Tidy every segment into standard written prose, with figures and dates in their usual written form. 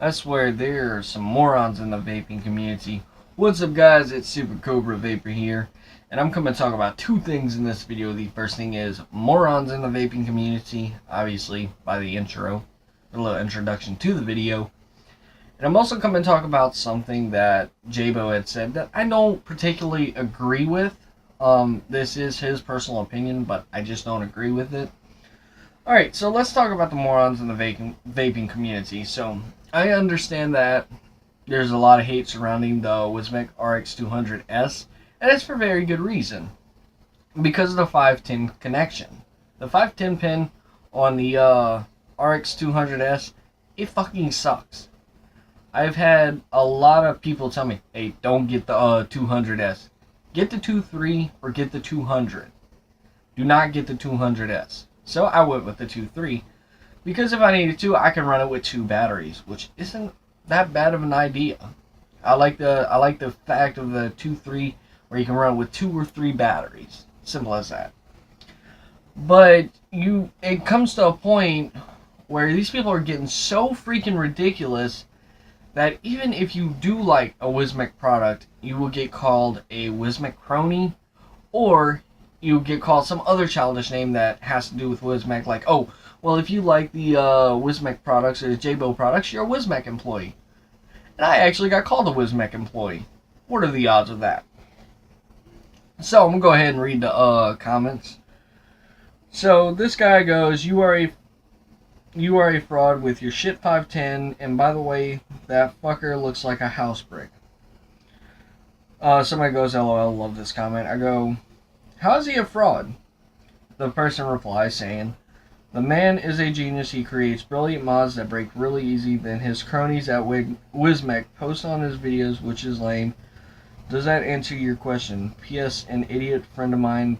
I swear there are some morons in the vaping community. What's up guys, it's Super Cobra Vapor here, and I'm coming to talk about two things in this video. The first thing is morons in the vaping community, obviously by the intro, a little introduction to the video. And I'm also coming to talk about something that Jabo had said that I don't particularly agree with. This is his personal opinion, but I just don't agree with it. Alright, so let's talk about the morons in the vaping community. So, I understand that there's a lot of hate surrounding the Wismec RX200S, and it's for very good reason. Because of the 510 connection. The 510 pin on the RX200S, it fucking sucks. I've had a lot of people tell me, hey, don't get the 200S. Get the 23 or get the 200. Do not get the 200S. So I went with the 2.3 because if I needed to, I can run it with two batteries, which isn't that bad of an idea. I like the fact of the 2.3 where you can run it with 2 or 3 batteries. Simple as that. But it comes to a point where these people are getting so freaking ridiculous that even if you do like a Wismec product, you will get called a Wismec crony, or you get called some other childish name that has to do with Wismec, like, oh, well, if you like the Wismec products or the Jabo products, you're a Wismec employee. And I actually got called a Wismec employee. What are the odds of that? So, I'm going to go ahead and read the comments. So, this guy goes, you are a fraud with your shit 510, and by the way, that fucker looks like a house brick. Somebody goes, LOL, love this comment. I go, how is he a fraud? The person replies saying, the man is a genius. He creates brilliant mods that break really easy. Then his cronies at Wismec post on his videos, which is lame. Does that answer your question? P.S. An idiot friend of mine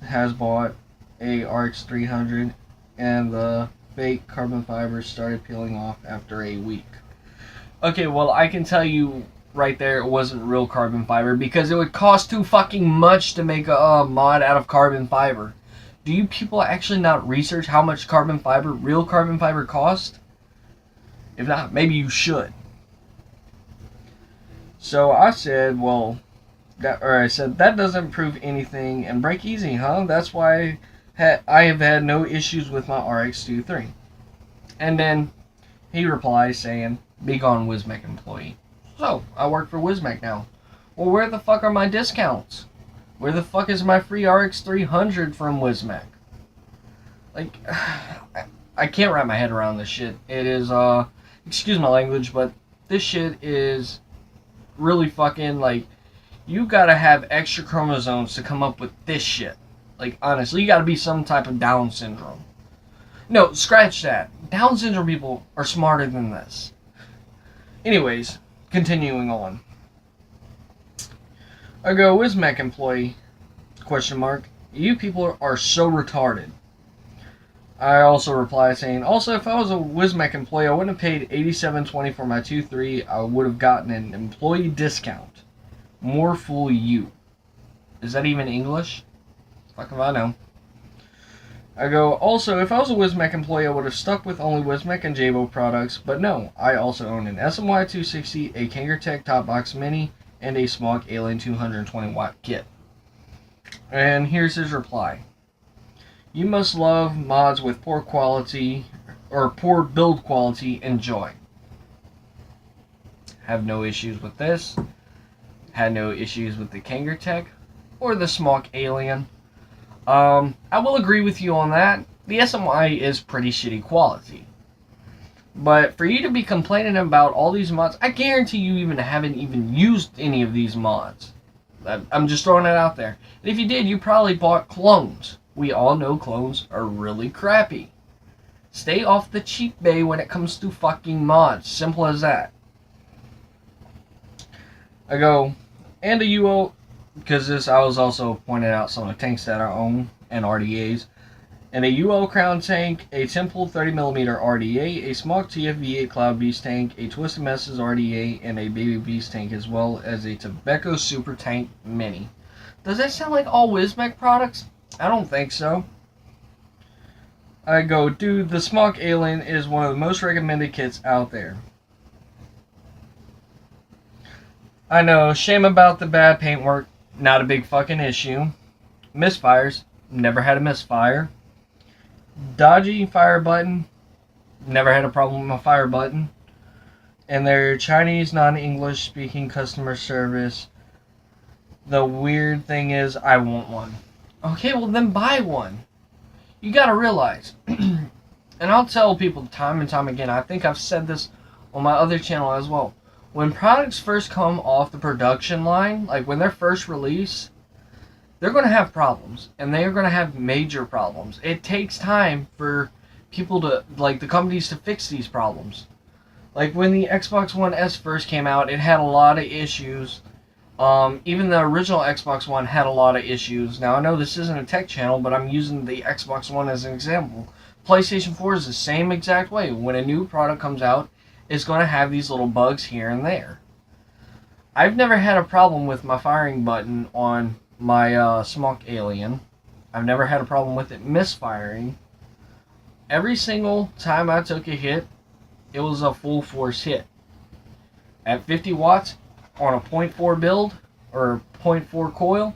has bought a RX 300 and the fake carbon fiber started peeling off after a week. Okay, well, I can tell you right there it wasn't real carbon fiber because it would cost too fucking much to make a mod out of carbon fiber. Do you people actually not research how much real carbon fiber cost? If not, maybe you should. So I said, well, that doesn't prove anything and break easy, huh? That's why I have had no issues with my RX-23. And then he replies saying, be gone, Wismec employee. So, I work for Wismec now. Well, where the fuck are my discounts? Where the fuck is my free RX 300 from Wismec? Like, I can't wrap my head around this shit. It is, excuse my language, but this shit is really fucking, like, you gotta have extra chromosomes to come up with this shit. Like, honestly, you gotta be some type of Down syndrome. No, scratch that. Down syndrome people are smarter than this. Anyways, continuing on. I go, Wismec employee, question mark, you people are so retarded. I also reply saying, also, if I was a Wismec employee, I wouldn't have paid $87.20 for my 2.3. I would have gotten an employee discount. More fool you. Is that even English? Fuck if I know. I go, also, if I was a Wismec employee, I would have stuck with only Wismec and Jabo products, but no, I also own an SMY 260, a Kangertech Top Box Mini, and a Smog Alien 220 watt kit. And here's his reply. You must love mods with poor quality, or poor build quality, enjoy. Have no issues with this. Had no issues with the Kangertech, or the Smog Alien. I will agree with you on that. The SMI is pretty shitty quality. But for you to be complaining about all these mods, I guarantee you haven't even used any of these mods. I'm just throwing it out there. And if you did, you probably bought clones. We all know clones are really crappy. Stay off the cheap bay when it comes to fucking mods. Simple as that. I go, and a UO, because I was also pointing out some of the tanks that I own and RDAs, and a UL Crown tank, a Temple 30mm RDA, a Smog TFV8 Cloud Beast tank, a Twisted Messes RDA, and a Baby Beast tank, as well as a Tobacco Super Tank Mini. Does that sound like all Wismec products? I don't think so. I go, dude, the Smog Alien is one of the most recommended kits out there. I know, shame about the bad paintwork, not a big fucking issue. Misfires, never had a misfire. Dodgy fire button, never had a problem with my fire button. And their Chinese non-English speaking customer service. The weird thing is, I want one. Okay, well then buy one. You gotta realize, and I'll tell people time and time again, I think I've said this on my other channel as well. When products first come off the production line, like when they're first released, they're going to have problems. And they're going to have major problems. It takes time for people to, like the companies to fix these problems. Like when the Xbox One S first came out, it had a lot of issues. Even the original Xbox One had a lot of issues. Now I know this isn't a tech channel, but I'm using the Xbox One as an example. PlayStation 4 is the same exact way. When a new product comes out, it's going to have these little bugs here and there. I've never had a problem with my firing button on my Smoke Alien. I've never had a problem with it misfiring. Every single time I took a hit, it was a full force hit. At 50 watts on a 0.4 build or 0.4 coil,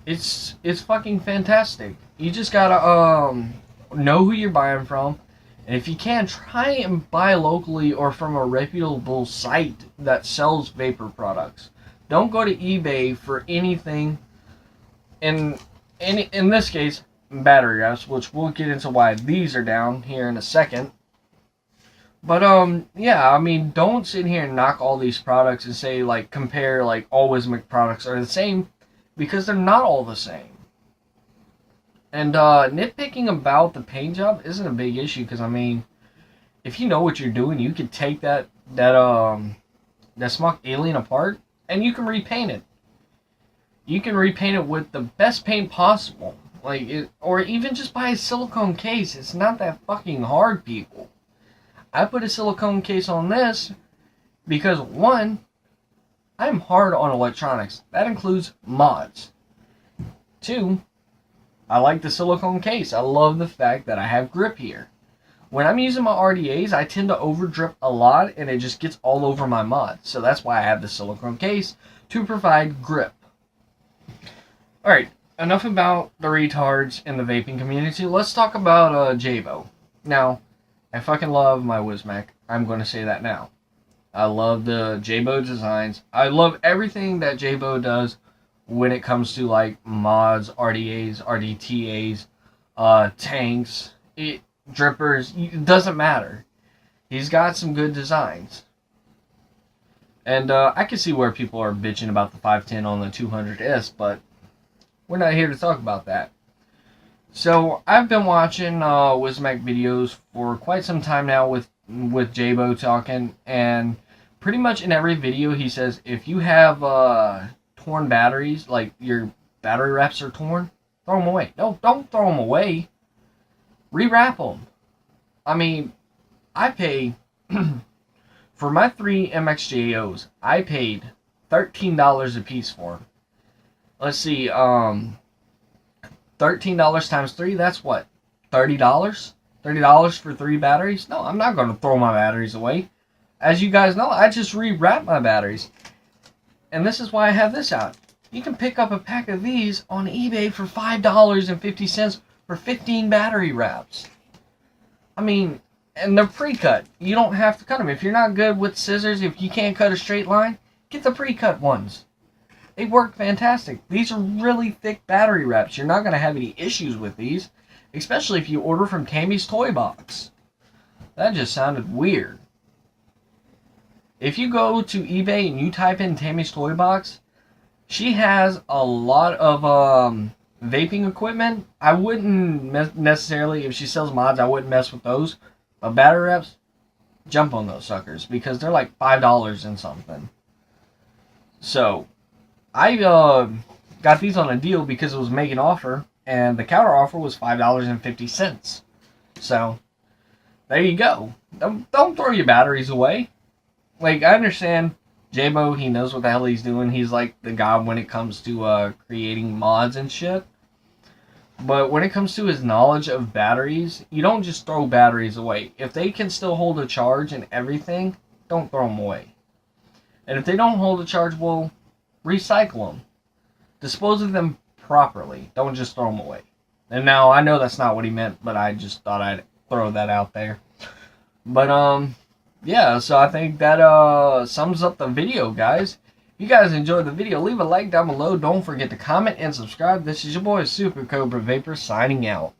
it's fucking fantastic. You just gotta know who you're buying from. And if you can, try and buy locally or from a reputable site that sells vapor products. Don't go to eBay for anything. In this case, battery wraps, which we'll get into why these are down here in a second. But yeah, I mean, don't sit here and knock all these products and say like compare like all Wismic products are the same, because they're not all the same. And nitpicking about the paint job isn't a big issue, because I mean, if you know what you're doing, you could take that Smoke Alien apart and you can repaint it. You can repaint it with the best paint possible, or even just buy a silicone case. It's not that fucking hard, people. I put a silicone case on this because, one, I'm hard on electronics. That includes mods. Two, I like the silicone case. I love the fact that I have grip here. When I'm using my RDAs, I tend to over drip a lot and it just gets all over my mod. So that's why I have the silicone case, to provide grip. Alright, enough about the retards in the vaping community. Let's talk about Jabo. Now, I fucking love my Wismac. I'm going to say that now. I love the Jabo designs. I love everything that Jabo does when it comes to like mods, RDAs, RDTAs, tanks, drippers. It doesn't matter. He's got some good designs. And I can see where people are bitching about the 510 on the 200S, but we're not here to talk about that. So I've been watching Wismac videos for quite some time now with Jabo talking, and pretty much in every video he says if you have torn batteries, like your battery wraps are torn, throw them away. No, don't throw them away. Rewrap them. I mean, I pay for my 3 MXJOs. I paid $13 a piece for them. Let's see, $13 times 3, that's what? $30? $30 for 3 batteries? No, I'm not going to throw my batteries away. As you guys know, I just rewrap my batteries. And this is why I have this out. You can pick up a pack of these on eBay for $5.50 for 15 battery wraps. I mean, and they're pre-cut. You don't have to cut them. If you're not good with scissors, if you can't cut a straight line, get the pre-cut ones. They work fantastic. These are really thick battery wraps. You're not going to have any issues with these, especially if you order from Tammy's Toy Box. That just sounded weird. If you go to eBay and you type in Tammy's Toy Box, she has a lot of vaping equipment. I wouldn't necessarily, if she sells mods, I wouldn't mess with those. But battery wraps, jump on those suckers, because they're like $5 and something. So, I got these on a deal because it was making offer, and the counter offer was $5.50. So, there you go. Don't throw your batteries away. Like, I understand Jabo, he knows what the hell he's doing. He's like the god when it comes to creating mods and shit. But when it comes to his knowledge of batteries, you don't just throw batteries away. If they can still hold a charge and everything, don't throw them away. And if they don't hold a charge, well, recycle them. Dispose of them properly. Don't just throw them away. And now, I know that's not what he meant, but I just thought I'd throw that out there. But, yeah, so I think that sums up the video, guys. If you guys enjoyed the video, leave a like down below. Don't forget to comment and subscribe. This is your boy, Super Cobra Vapor, signing out.